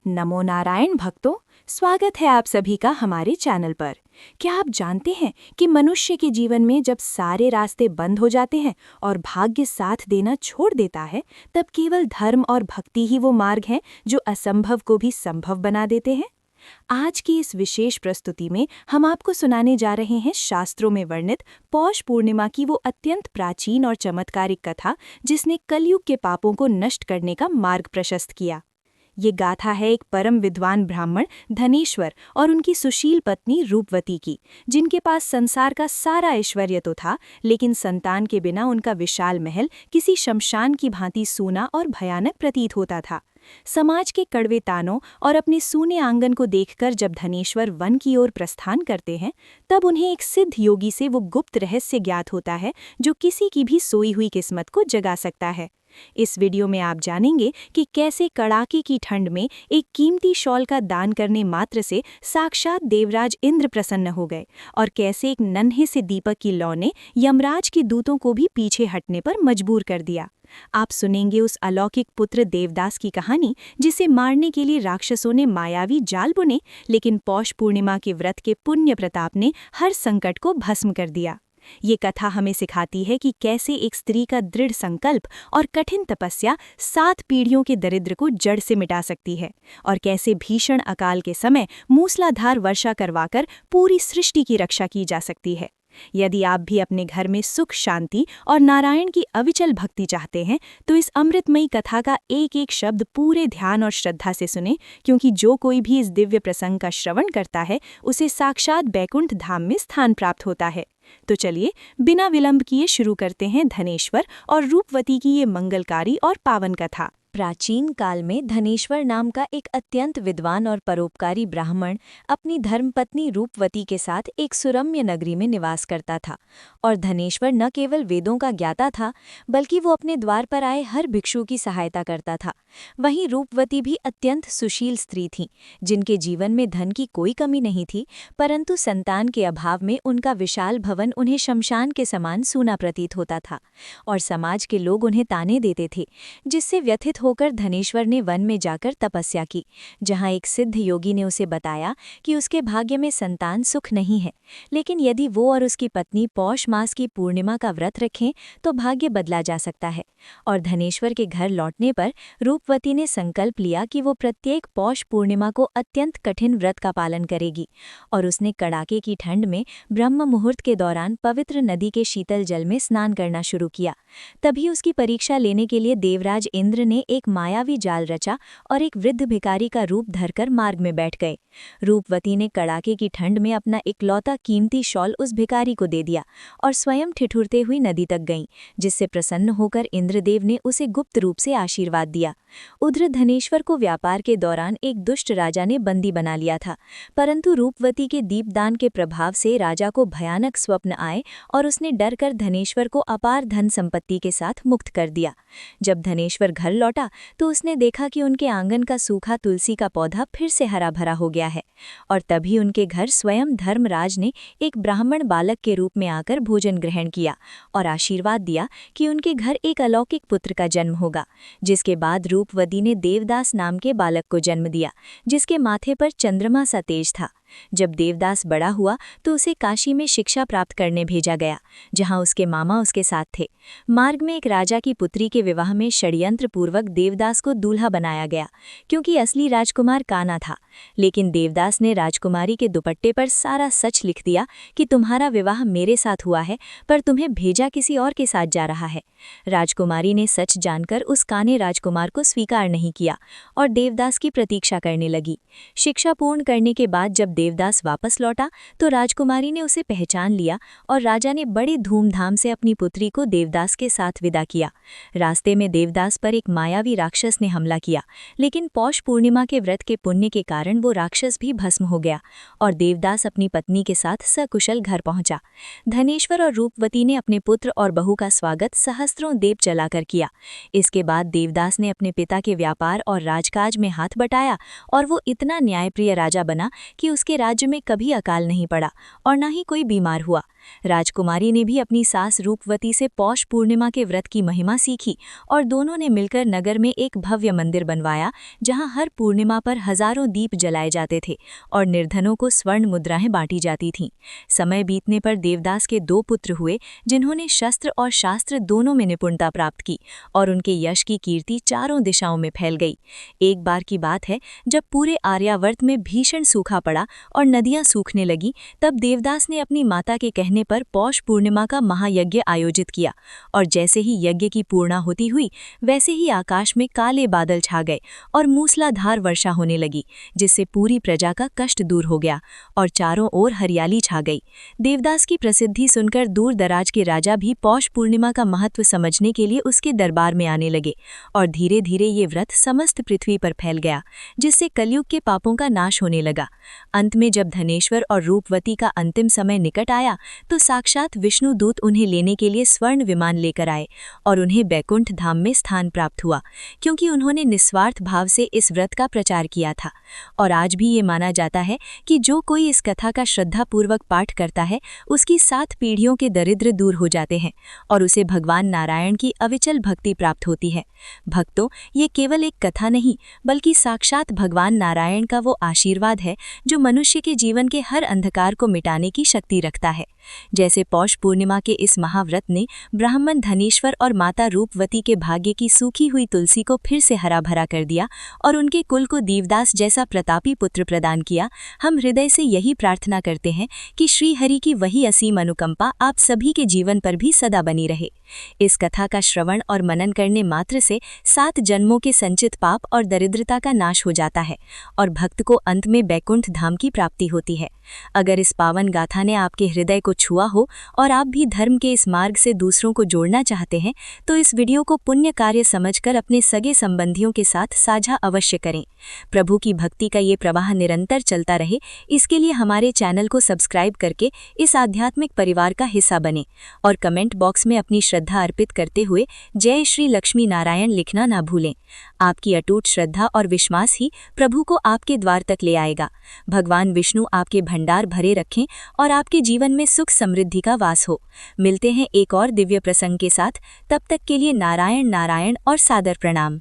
नमो नारायण भक्तों, स्वागत है आप सभी का हमारे चैनल पर। क्या आप जानते हैं कि मनुष्य के जीवन में जब सारे रास्ते बंद हो जाते हैं और भाग्य साथ देना छोड़ देता है, तब केवल धर्म और भक्ति ही वो मार्ग हैं जो असंभव को भी संभव बना देते हैं। आज की इस विशेष प्रस्तुति में हम आपको सुनाने जा रहे हैं शास्त्रों में वर्णित पौष पूर्णिमा की वो अत्यंत प्राचीन और चमत्कारिक कथा, जिसने कलयुग के पापों को नष्ट करने का मार्ग प्रशस्त किया। ये गाथा है एक परम विद्वान ब्राह्मण धनेश्वर और उनकी सुशील पत्नी रूपवती की, जिनके पास संसार का सारा ऐश्वर्य तो था, लेकिन संतान के बिना उनका विशाल महल किसी शमशान की भांति सूना और भयानक प्रतीत होता था। समाज के कड़वे तानों और अपने सूने आंगन को देखकर जब धनेश्वर वन की ओर प्रस्थान करते हैं, तब उन्हें एक सिद्ध योगी से वो गुप्त रहस्य ज्ञात होता है जो किसी की भी सोई हुई किस्मत को जगा सकता है। इस वीडियो में आप जानेंगे कि कैसे कड़ाके की ठंड में एक कीमती शॉल का दान करने मात्र से साक्षात देवराज इंद्र प्रसन्न हो गए और कैसे एक नन्हे से दीपक की लौ ने यमराज के दूतों को भी पीछे हटने पर मजबूर कर दिया। आप सुनेंगे उस अलौकिक पुत्र देवदास की कहानी, जिसे मारने के लिए राक्षसों ने मायावी जाल बुने, लेकिन पौष पूर्णिमा के व्रत के पुण्य प्रताप ने हर संकट को भस्म कर दिया। ये कथा हमें सिखाती है कि कैसे एक स्त्री का दृढ़ संकल्प और कठिन तपस्या 7 पीढ़ियों के दरिद्र को जड़ से मिटा सकती है, और कैसे भीषण अकाल के समय मूसलाधार वर्षा करवाकर पूरी सृष्टि की रक्षा की जा सकती है। यदि आप भी अपने घर में सुख, शांति और नारायण की अविचल भक्ति चाहते हैं, तो इस अमृतमयी कथा का एक एक शब्द पूरे ध्यान और श्रद्धा से सुने, क्योंकि जो कोई भी इस दिव्य प्रसंग का श्रवण करता है, उसे साक्षात बैकुंठ धाम में स्थान प्राप्त होता है। तो चलिए बिना विलंब किए शुरू करते हैं धनेश्वर और रूपवती की ये मंगलकारी और पावन कथा। प्राचीन काल में धनेश्वर नाम का एक अत्यंत विद्वान और परोपकारी ब्राह्मण अपनी धर्मपत्नी रूपवती के साथ एक सुरम्य नगरी में निवास करता था। और धनेश्वर न केवल वेदों का ज्ञाता था, बल्कि वो अपने द्वार पर आए हर भिक्षु की सहायता करता था। वहीं रूपवती भी अत्यंत सुशील स्त्री थीं, जिनके जीवन में धन की कोई कमी नहीं थी, परंतु संतान के अभाव में उनका विशाल भवन उन्हें शमशान के समान सूना प्रतीत होता था और समाज के लोग उन्हें ताने देते थे, जिससे व्यथित होकर धनेश्वर ने वन में जाकर तपस्या की, जहां एक सिद्ध योगी ने उसे बताया कि उसके भाग्य में संतान सुख नहीं है, लेकिन यदि वो और उसकी पत्नी पौष मास की पूर्णिमा का व्रत रखें तो भाग्य बदला जा सकता है। और धनेश्वर के घर लौटने पर रूपवती ने संकल्प लिया कि वो प्रत्येक पौष पूर्णिमा को अत्यंत कठिन व्रत का पालन करेगी, और उसने कड़ाके की ठंड में ब्रह्म मुहूर्त के दौरान पवित्र नदी के शीतल जल में स्नान करना शुरू किया। तभी उसकी परीक्षा लेने के लिए देवराज इंद्र ने एक मायावी जाल रचा और एक वृद्ध भिखारी का रूप धरकर मार्ग में बैठ गए। रूपवती ने कड़ाके की ठंड में अपना इकलौता कीमती शॉल उस भिखारी को दे दिया और स्वयं ठिठुरते हुई नदी तक गईं, जिससे प्रसन्न होकर इंद्रदेव ने उसे गुप्त रूप से आशीर्वाद दिया। उधर धनेश्वर को व्यापार के दौरान एक दुष्ट राजा ने बंदी बना लिया था, परंतु रूपवती के दीपदान के प्रभाव से राजा को भयानक स्वप्न आए और उसने डर कर धनेश्वर को अपार धन संपत्ति के साथ मुक्त कर दिया। जब धनेश्वर घर लौटा तो उसने देखा कि उनके आंगन का सूखा तुलसी का पौधा फिर से हरा भरा हो गया है, और तभी उनके घर स्वयं धर्मराज ने एक ब्राह्मण बालक के रूप में आकर भोजन ग्रहण किया और आशीर्वाद दिया कि उनके घर एक अलौकिक पुत्र का जन्म होगा। जिसके बाद रूपवती ने देवदास नाम के बालक को जन्म दिया, जिसके माथे पर चंद्रमा सा तेज था। जब देवदास बड़ा हुआ तो उसे काशी में शिक्षा प्राप्त करने भेजा गया, जहां उसके मामा उसके साथ थे। मार्ग में एक राजा की पुत्री के विवाह में षड्यंत्र पूर्वक देवदास को दूल्हा बनाया गया, क्योंकि असली राजकुमार कान्हा था। लेकिन देवदास ने राजकुमारी के दुपट्टे पर सारा सच लिख दिया कि तुम्हारा विवाह मेरे साथ हुआ है, पर तुम्हें भेजा किसी और के साथ जा रहा है। राजकुमारी ने सच जानकर उस काने राजकुमार को स्वीकार नहीं किया और देवदास की प्रतीक्षा करने लगी। शिक्षा पूर्ण करने के बाद जब देवदास वापस लौटा तो राजकुमारी ने उसे पहचान लिया और राजा ने बड़े धूमधाम से अपनी पुत्री को देवदास के साथ विदा किया। रास्ते में देवदास पर एक मायावी राक्षस ने हमला किया, लेकिन पौष पूर्णिमा के व्रत के पुण्य के कारण वो राक्षस भी भस्म हो गया और देवदास अपनी पत्नी के साथ सकुशल घर पहुंचा। धनेश्वर और रूपवती ने अपने पुत्र और बहू का स्वागत सहस्त्रों दीप जलाकर किया। इसके बाद देवदास ने अपने पिता के व्यापार और राजकाज में हाथ बटाया और वो इतना न्यायप्रिय राजा बना कि उसके के राज्य में कभी अकाल नहीं पड़ा और न ही कोई बीमार हुआ। राजकुमारी ने भी अपनी सास रूपवती से पौष पूर्णिमा के व्रत की महिमा सीखी और दोनों ने मिलकर नगर में एक भव्य मंदिर बनवाया, जहां हर पूर्णिमा पर हजारों दीप जलाए जाते थे और निर्धनों को स्वर्ण मुद्राएं बांटी जाती थीं। समय बीतने पर देवदास के 2 पुत्र हुए, जिन्होंने शस्त्र और शास्त्र दोनों में निपुणता प्राप्त की और उनके यश की कीर्ति चारों दिशाओं में फैल गई। एक बार की बात है, जब पूरे आर्यावर्त में भीषण सूखा पड़ा और नदियां सूखने लगी, तब देवदास ने अपनी माता के कहने पर पौष पूर्णिमा का महायज्ञ आयोजित किया और जैसे ही यज्ञ की पूर्णाहुति हुई, वैसे ही आकाश में काले बादल छा गए और मूसलाधार वर्षा होने लगी, जिससे पूरी प्रजा का कष्ट दूर हो गया और चारों ओर हरियाली छा गई। देवदास की प्रसिद्धि सुनकर दूर दराज के राजा भी पौष पूर्णिमा का महत्व समझने के लिए उसके दरबार में आने लगे और धीरे धीरे ये व्रत समस्त पृथ्वी पर फैल गया, जिससे कलयुग के पापों का नाश होने लगा। अंत में जब धनेश्वर और रूपवती का अंतिम समय निकट आया, तो साक्षात विष्णु दूत उन्हें लेने के लिए स्वर्ण विमान लेकर आए और उन्हें बैकुंठ धाम में स्थान प्राप्त हुआ, क्योंकि उन्होंने निस्वार्थ भाव से इस व्रत का प्रचार किया था। और आज भी ये माना जाता है कि जो कोई इस कथा का श्रद्धापूर्वक पाठ करता है, उसकी 7 पीढ़ियों के दरिद्र दूर हो जाते हैं और उसे भगवान नारायण की अविचल भक्ति प्राप्त होती है। भक्तों, ये केवल एक कथा नहीं, बल्कि साक्षात भगवान नारायण का वो आशीर्वाद है जो मनुष्य के जीवन के हर अंधकार को मिटाने की शक्ति रखता है। जैसे पौष पूर्णिमा के इस महाव्रत ने ब्राह्मण धनेश्वर और माता रूपवती के भाग्य की सूखी हुई तुलसी को फिर से हरा भरा कर दिया और उनके कुल को देवदास जैसा प्रतापी पुत्र प्रदान किया। हम हृदय से यही प्रार्थना करते हैं कि श्री हरि की वही असीम अनुकंपा आप सभी के जीवन पर भी सदा बनी रहे। इस कथा का श्रवण और मनन करने मात्र से 7 जन्मों के संचित पाप और दरिद्रता का नाश हो जाता है और भक्त को अंत में बैकुंठ धाम की प्राप्ति होती है। अगर इस पावन गाथा ने आपके हृदय को छुआ हो और आप भी धर्म के इस मार्ग से दूसरों को जोड़ना चाहते हैं, तो इस वीडियो को पुण्य कार्य समझकर अपने सगे संबंधियों के साथ साझा अवश्य करें। प्रभु की भक्ति का ये प्रवाह निरंतर चलता रहे, इसके लिए हमारे चैनल को सब्सक्राइब करके इस आध्यात्मिक परिवार का हिस्सा बने और कमेंट बॉक्स में अपनी श्रद्धा अर्पित करते हुए जय श्री लक्ष्मी नारायण लिखना ना भूलें। आपकी अटूट श्रद्धा और विश्वास ही प्रभु को आपके द्वार तक ले आएगा। भगवान विष्णु आपके भंडार भरे रखें और आपके जीवन में सुख समृद्धि का वास हो। मिलते हैं एक और दिव्य प्रसंग के साथ, तब तक के लिए नारायण नारायण और सादर प्रणाम।